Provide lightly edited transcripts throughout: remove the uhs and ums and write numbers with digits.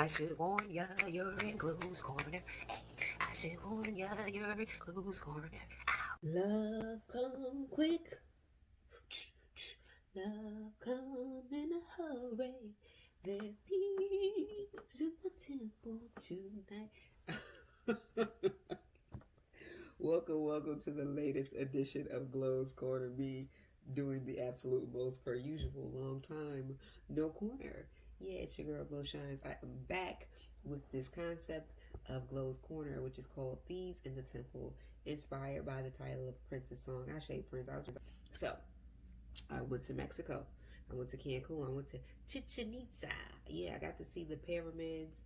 I should warn ya, you're in close corner. Hey, I should warn ya, you're in close corner. Ow. Love come quick. Love come in a hurry. There are thieves in the temple tonight. Welcome to the latest edition of Glow's Corner. Me doing the absolute most per usual. Long time, no corner. Yeah, it's your girl Glow Shines. I am back with this concept of Glow's Corner, which is called Thieves in the Temple, inspired by the title of Prince's song. So, I went to Mexico. I went to Cancun. I went to Chichen Itza. Yeah, I got to see the pyramids.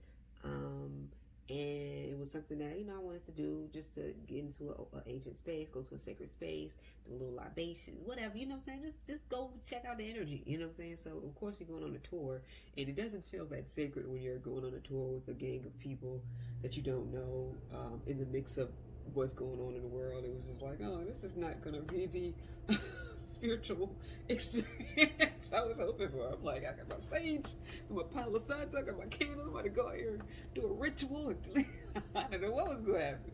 And it was something that I wanted to do, just to get into an ancient space, go to a sacred space, do a little libation, whatever. You know what I'm saying? Just go check out the energy. You know what I'm saying? So of course you're going on a tour, and it doesn't feel that sacred when you're going on a tour with a gang of people that you don't know, in the mix of what's going on in the world. It was just like, oh, this is not gonna be the spiritual experience I was hoping for. I'm like, I got my sage, my Palo Santo, I got my candle. I'm about to go out here and do a ritual. And I don't know what was going to happen.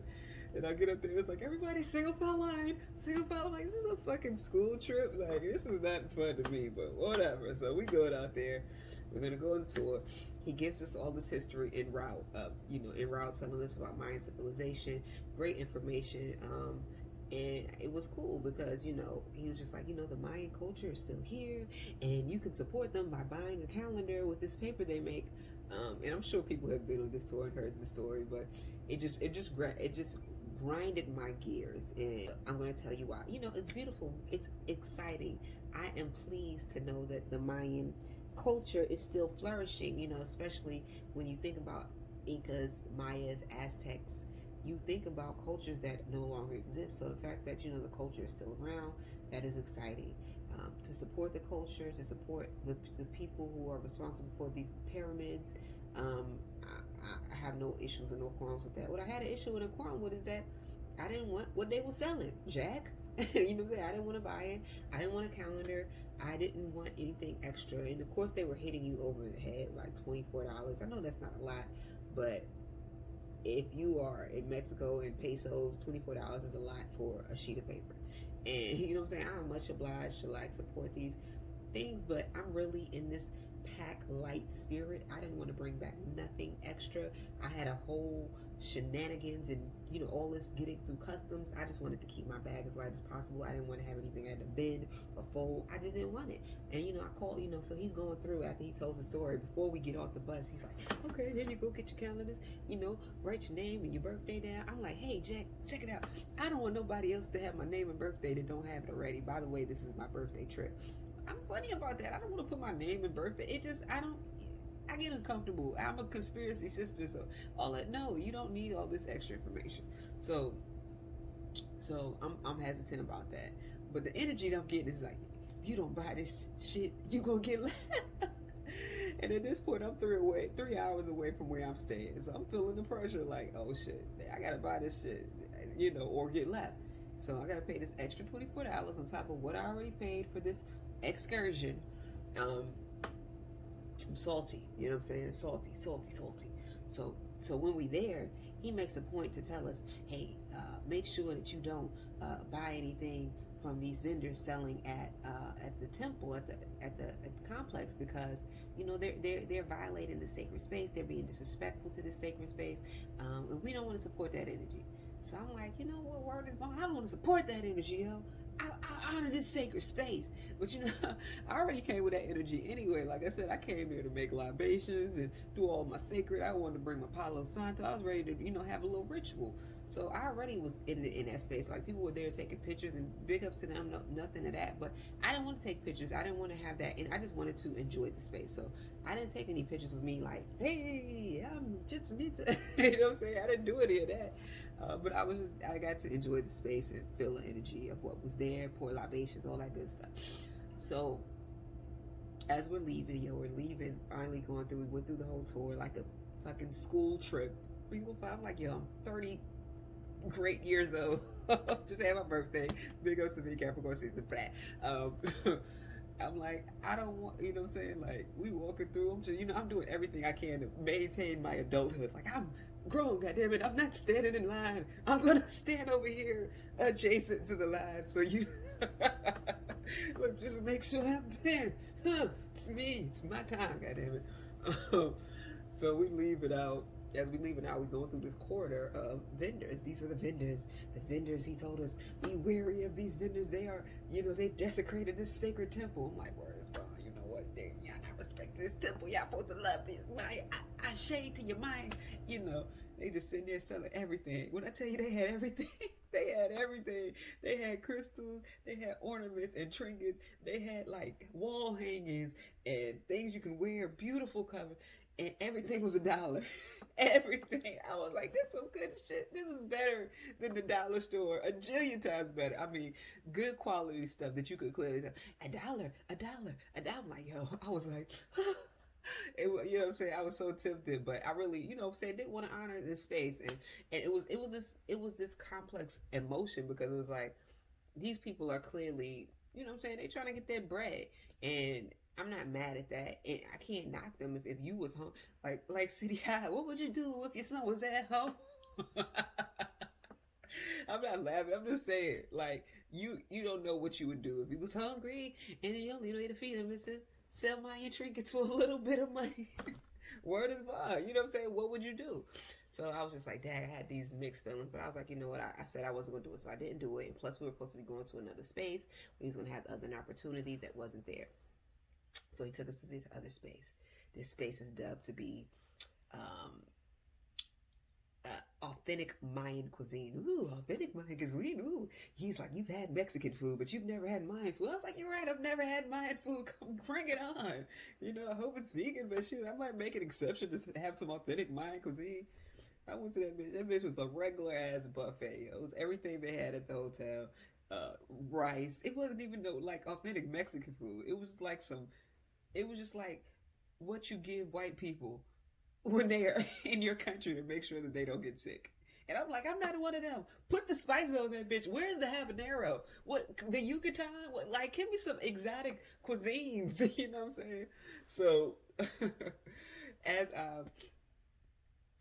And I get up there, it's like, everybody single file line. This is a fucking school trip. Like, this is not fun to me, but whatever. So we going out there. We're going to go on the tour. He gives us all this history en route, telling us about Mayan civilization, great information. And it was cool because, he was just like, the Mayan culture is still here, and you can support them by buying a calendar with this paper they make. And I'm sure people have been on this tour and heard the story, but it just grinded my gears. And I'm going to tell you why. It's beautiful. It's exciting. I am pleased to know that the Mayan culture is still flourishing, especially when you think about Incas, Mayas, Aztecs. You think about cultures that no longer exist. So the fact that, the culture is still around, that is exciting. To support the culture, to support the people who are responsible for these pyramids, I have no issues and no quarrels with that. What I had an issue and a quarrel with is that I didn't want what they were selling, Jack. You know what I'm saying? I didn't want to buy it. I didn't want a calendar. I didn't want anything extra. And of course, they were hitting you over the head, like $24. I know that's not a lot, but if you are in Mexico and pesos, $24 is a lot for a sheet of paper. And you know what I'm saying? I'm much obliged to support these things, but I'm really in this pack light spirit. I didn't want to bring back nothing extra. I had a whole shenanigans and all this getting through customs. I just wanted to keep my bag as light as possible. I didn't want to have anything I had to bend or fold. I just didn't want it. And I called, so he's going through after he tells the story. Before we get off the bus, he's like, okay, here you go, get your calendars, write your name and your birthday down. I'm like, hey Jack, check it out. I don't want nobody else to have my name and birthday that don't have it already. By the way, this is my birthday trip. I'm funny about that. I don't want to put my name and birthday. I get uncomfortable. I'm a conspiracy sister, so all that. No, you don't need all this extra information. So I'm hesitant about that. But the energy that I'm getting is like, if you don't buy this shit, you gonna get left. And at this point, I'm 3 hours away from where I'm staying. So I'm feeling the pressure, like, oh shit, I gotta buy this shit, or get left. So I gotta pay this extra $24 on top of what I already paid for this excursion. I'm salty, you know what I'm saying? Salty. So when we there, he makes a point to tell us, hey, make sure that you don't buy anything from these vendors selling at the temple, at the complex, because they're violating the sacred space. They're being disrespectful to the sacred space, and we don't want to support that energy. So I'm like, what word is bond? I don't want to support that energy, yo. I honor this sacred space. But I already came with that energy anyway. Like I said, I came here to make libations and do all my sacred. I wanted to bring my Palo Santo. I was ready to, have a little ritual. So I already was in that space. Like, people were there taking pictures, and big ups to them, nothing of that. But I didn't want to take pictures. I didn't want to have that. And I just wanted to enjoy the space. So I didn't take any pictures with me like, hey, I'm Chichen Itza. You know what I'm saying? I didn't do any of that. But I got to enjoy the space and feel the energy of what was there, pour libations, all that good stuff. So as we're leaving, finally we went through the whole tour like a fucking school trip. I'm like, I'm 30 great years old. Just had my birthday. Big ups to me, Capricorn season flat. I'm like, I don't want, you know what I'm saying? Like, we walking through, I'm just, I'm doing everything I can to maintain my adulthood. Like, I'm grown, goddammit. I'm not standing in line. I'm gonna stand over here adjacent to the line. So you, look, just make sure I'm there. Huh, it's me. It's my time, goddammit. Um, so we leave it out. As we leave it out, we go through this corridor of vendors. These are the vendors. The vendors, he told us, be wary of these vendors. They are, they desecrated this sacred temple. I'm like, where is God? You know what? Y'all not respecting this temple. Y'all supposed to love it. I shade to your mind. You know, they just sitting there selling everything. When I tell you they had everything, they had everything. They had crystals, they had ornaments and trinkets. They had like wall hangings and things you can wear, beautiful covers, and everything was $1. Everything. I was like, this is some good shit. This is better than the dollar store. A jillion times better. I mean, good quality stuff that you could clearly say, $1, $1, $1. I'm like, yo, I was like, you know what I'm saying? I was so tempted, but I really, you know what I'm saying, didn't want to honor this space. And it was this complex emotion because it was like, these people are clearly, you know what I'm saying, they trying to get their bread. And I'm not mad at that. And I can't knock them if you was home. Like City High, what would you do if your son was at home? I'm not laughing. I'm just saying, like, you don't know what you would do if he was hungry and the only way to feed him is to sell my trinkets for a little bit of money. Word is bond. You know what I'm saying? What would you do? So I was just like, Dad, I had these mixed feelings, but I was like, you know what? I said I wasn't going to do it, so I didn't do it. And plus, we were supposed to be going to another space. We was going to have other opportunity that wasn't there. So he took us to this other space. This space is dubbed to be um, authentic Mayan cuisine. Ooh, authentic Mayan cuisine. Ooh. He's like, you've had Mexican food, but you've never had Mayan food. I was like, you're right, I've never had Mayan food. Come bring it on. I hope it's vegan, but shoot, I might make an exception to have some authentic Mayan cuisine. I went to that bitch. That bitch was a regular ass buffet. It was everything they had at the hotel. Rice. It wasn't even no like authentic Mexican food. It was like some. It was just like what you give white people when they are in your country to make sure that they don't get sick. And I'm like, I'm not one of them. Put the spices on that bitch. Where's the habanero? What the Yucatan? What, like, give me some exotic cuisines. You know what I'm saying? So, as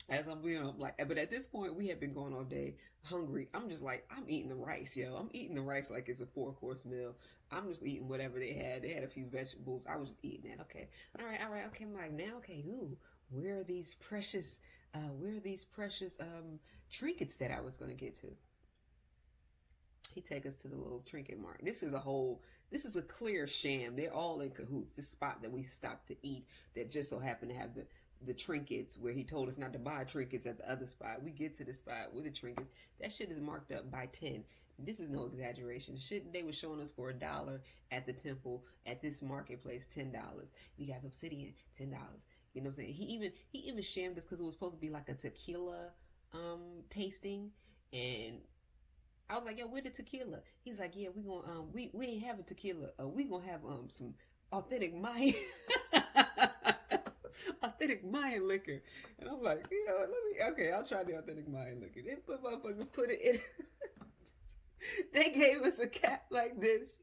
as I'm, like, but at this point, we had been going all day hungry. I'm just like, I'm eating the rice, yo. I'm eating the rice like it's a 4-course meal. I'm just eating whatever they had. They had a few vegetables. I was just eating that. Okay, all right. Okay, I'm like, now, okay, ooh, where are these precious trinkets that I was gonna get to? He take us to the little trinket mart. This is a clear sham. They're all in cahoots. This spot that we stopped to eat that just so happened to have the trinkets where he told us not to buy trinkets at the other spot. We get to the spot with the trinkets. That shit is marked up by 10. This is no exaggeration. Shit they were showing us for $1 at the temple at this marketplace, $10. We got obsidian, $10. You know what I'm saying? He even shammed us because it was supposed to be like a tequila tasting, and I was like, yo, where the tequila? He's like, yeah, we gonna we ain't having tequila. We gonna have some authentic Mayan authentic Mayan liquor. And I'm like, okay, I'll try the authentic Mayan liquor. They put it in. They gave us a cap like this.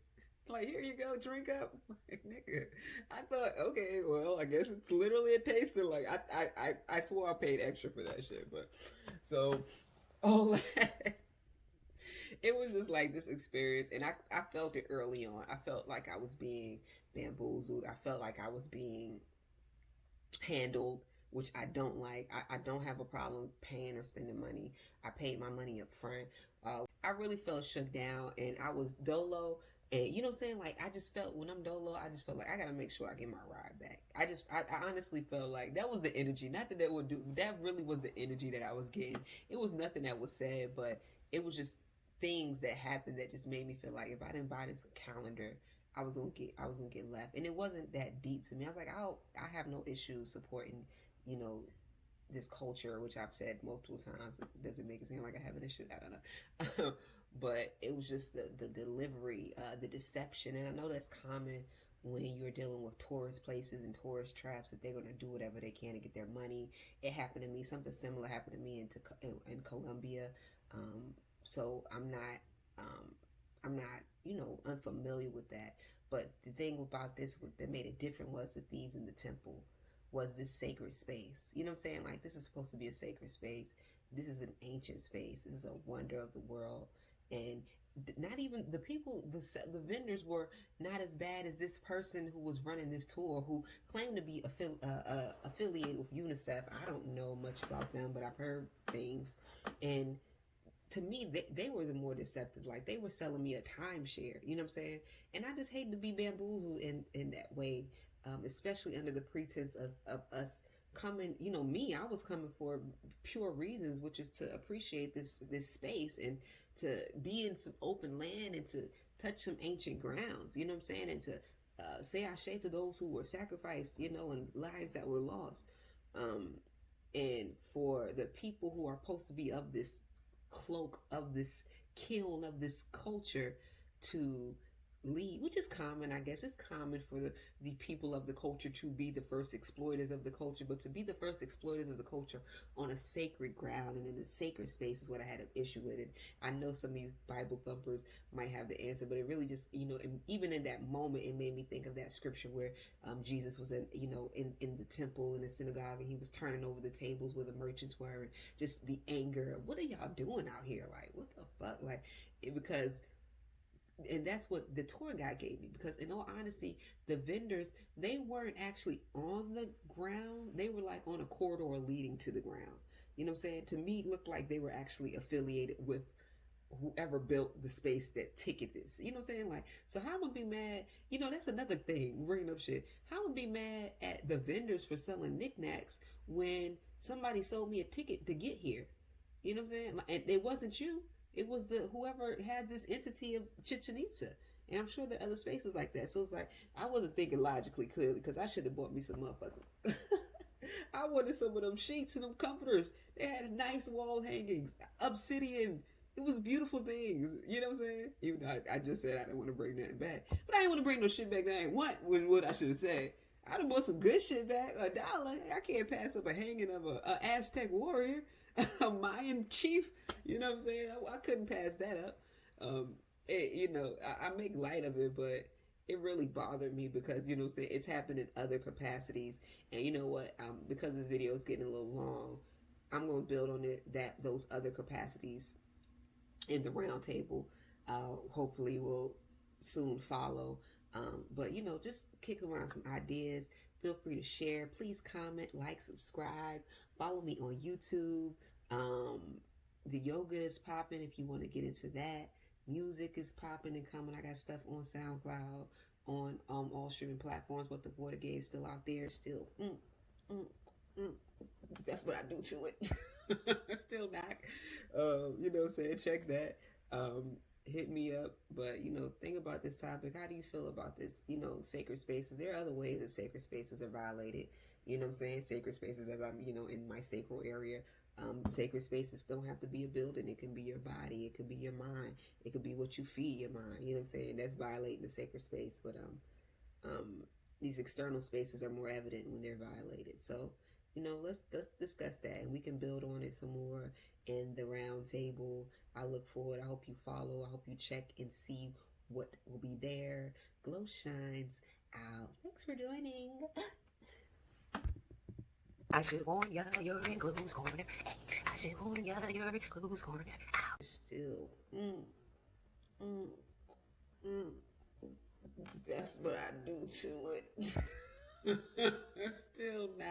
Like, here you go, drink up. Like, nigga. I thought, okay, well, I guess it's literally a taster. Like, I swore I paid extra for that shit. But, so, all that. It was just like this experience. And I felt it early on. I felt like I was being bamboozled. I felt like I was being handled, which I don't like. I don't have a problem paying or spending money. I paid my money up front. I really felt shook down and I was dolo. And you know what I'm saying? Like, I just felt when I'm dolo, I just felt like I gotta make sure I get my ride back. I honestly felt like that was the energy. Not that would do, that really was the energy that I was getting. It was nothing that was said, but it was just things that happened that just made me feel like if I didn't buy this calendar, I was gonna get left. And it wasn't that deep to me. I was like, I have no issue supporting, you know, this culture, which I've said multiple times. Does it make it seem like I have an issue? I don't know. But it was just the delivery, the deception. And I know that's common when you're dealing with tourist places and tourist traps, that they're going to do whatever they can to get their money. It happened to me. Something similar happened to me in Colombia. So I'm not, unfamiliar with that. But the thing about this that made it different was the thieves in the temple was this sacred space. You know what I'm saying? Like, this is supposed to be a sacred space. This is an ancient space. This is a wonder of the world. And not even the people, the vendors were not as bad as this person who was running this tour, who claimed to be affiliated with UNICEF. I don't know much about them, but I've heard things. And to me, they were the more deceptive. Like, they were selling me a timeshare. You know what I'm saying? And I just hate to be bamboozled in that way, especially under the pretense of us coming. You know, me, I was coming for pure reasons, which is to appreciate this space and to be in some open land and to touch some ancient grounds. You know what I'm saying? And to say ashe to those who were sacrificed, you know, and lives that were lost. And for the people who are supposed to be of this cloak, of this kiln, of this culture to lead, which is common, I guess. It's common for the people of the culture to be the first exploiters of the culture, but to be the first exploiters of the culture on a sacred ground and in a sacred space is what I had an issue with it. I know some of you Bible thumpers might have the answer, but it really just, you know, and even in that moment, it made me think of that scripture where Jesus was in, you know, in the temple, in the synagogue, and he was turning over the tables where the merchants were, and just the anger. What are y'all doing out here? Like, what the fuck? Like, because and that's what the tour guide gave me, because in all honesty, the vendors, they weren't actually on the ground. They were like on a corridor leading to the ground. You know what I'm saying? To me, it looked like they were actually affiliated with whoever built the space that ticketed this. You know what I'm saying? Like, so how am I be mad? You know, that's another thing, bringing up shit. How am I be mad at the vendors for selling knickknacks when somebody sold me a ticket to get here? You know what I'm saying? And it wasn't you. It was the whoever has this entity of Chichen Itza. And I'm sure there are other spaces like that. So it's like, I wasn't thinking logically clearly, because I should have bought me some motherfuckers. I wanted some of them sheets and them comforters. They had nice wall hangings, obsidian. It was beautiful things. You know what I'm saying? Even though I just said I didn't want to bring nothing back. But I didn't want to bring no shit back that I ain't want, what I should have said. I'd have bought some good shit back. $1. I can't pass up a hanging of a Aztec warrior. A Mayan chief, you know what I'm saying? I couldn't pass that up. You know, I make light of it, but it really bothered me because, you know what I'm saying, it's happened in other capacities. And you know what? Because this video is getting a little long, I'm going to build on those other capacities in the round table. Hopefully will soon follow. But, you know, just kick around some ideas. Feel free to share. Please comment, like, subscribe. Follow me on YouTube. The yoga is popping if you want to get into that. Music is popping and coming. I got stuff on SoundCloud, on all streaming platforms, but the Water Game's still out there. Still, that's what I do to it. Still not. You know what I'm saying? Check that. Hit me up. But, you know, think about this topic. How do you feel about this, you know, sacred spaces? There are other ways that sacred spaces are violated. You know what I'm saying? Sacred spaces, as I'm, you know, in my sacral area. Sacred spaces don't have to be a building. It can be your body. It could be your mind. It could be what you feed your mind. You know what I'm saying? That's violating the sacred space. But these external spaces are more evident when they're violated. So, you know, let's discuss that, and we can build on it some more in the round table. I look forward. I hope you follow. I hope you check and see what will be there. Glow Shines out. Thanks for joining. I should warn ya, you're in Glue's Corner. I should warn ya, you're in Glue's Corner. Ow. Still, that's what I do to it. Still not.